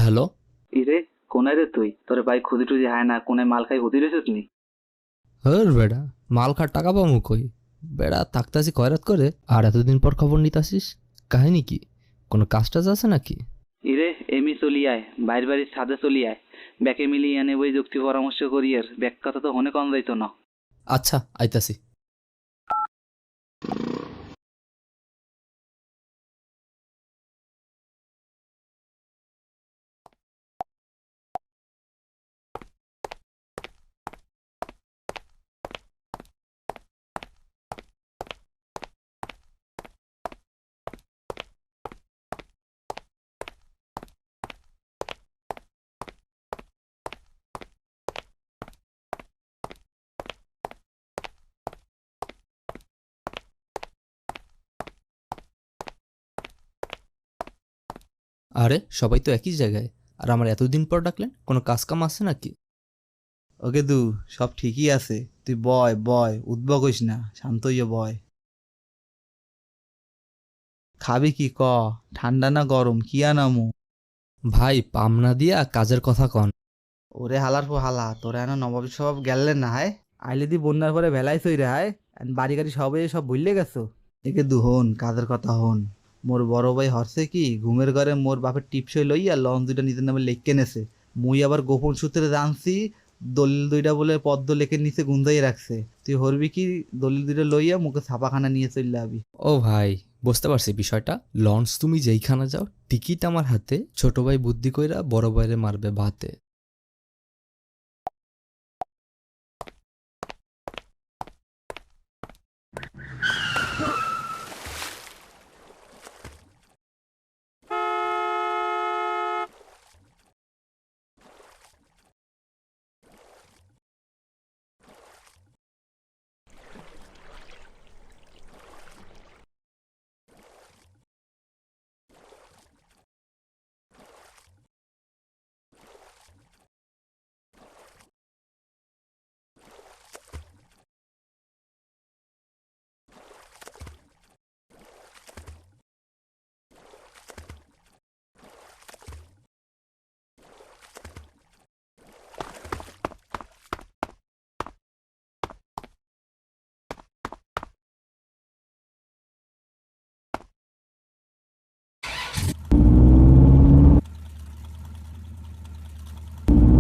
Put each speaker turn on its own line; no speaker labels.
Hello.
ইরে, কোনায় রে তুই? তোরে ভাই খুদি টুদি হায় না, কোনায় মাল খাই হুদি রেছিস নি?
হর বেড়া, মাল খার টাকা পামু কই? বেড়া থাকতাছি কয়রাত করে আর এতদিন পর খবর নিতাসিস? কাহিনী কি? কোনো কাজ টাজ আছে নাকি?
ইরে, এমি চলি আয়, বাইর বাড়ির ছাদে চলি আয়। ব্যাকে মিলি এনে বই যুক্তি পরামর্শ করি আর ব্যাক কথা তো হনে কম যাইতো না।
আচ্ছা, আইতাছি। আরে সবাই তো একই জায়গায়, আর আমার এতদিন পর ডাকলেন? কোনো কাজ কাম আছে নাকি?
ওকে দু, সব ঠিকই আছে। তুই বয় বয়, উদ্ভব হইস না, শান্ত হইয়া বয়। খাবি কি ক? ঠান্ডা না গরম, কি আনামু?
ভাই পামনা দিয়া কাজের কথা কন।
ওরে হালার পো হালা, তোরা এনা নবাব স্বভাব গেলেন না হায়। আইলে দি বন্যার পরে ভেলাই সই রে হায়। বাড়ি গাড়ি সবে সব ভুললে গেছো। একে দু হন, কাজের কথা হন। মোর বড় ভাই হরছে কি ঘুমের ঘরে মোর বাপের টিপসই লইয়া লন দুইটা নিজের নামে লেখকে নেছে। মুই আবার গোপন সূত্রে জানছি দলিল দুইটা বলে পদ্ম লেখের নিচে গুন্দাই রাখছে। তুই হরবি কি? দলিল দুইটা লইয়া মুখে ছাপাখানা নিয়ে চললে আবি।
ও ভাই, বুঝতে পারছি বিষয়টা। লঞ্চ তুমি যেইখানে যাও টিকিট আমার হাতে, ছোট ভাই বুদ্ধি কইরা বড় ভাইরে মারবে ভাতে।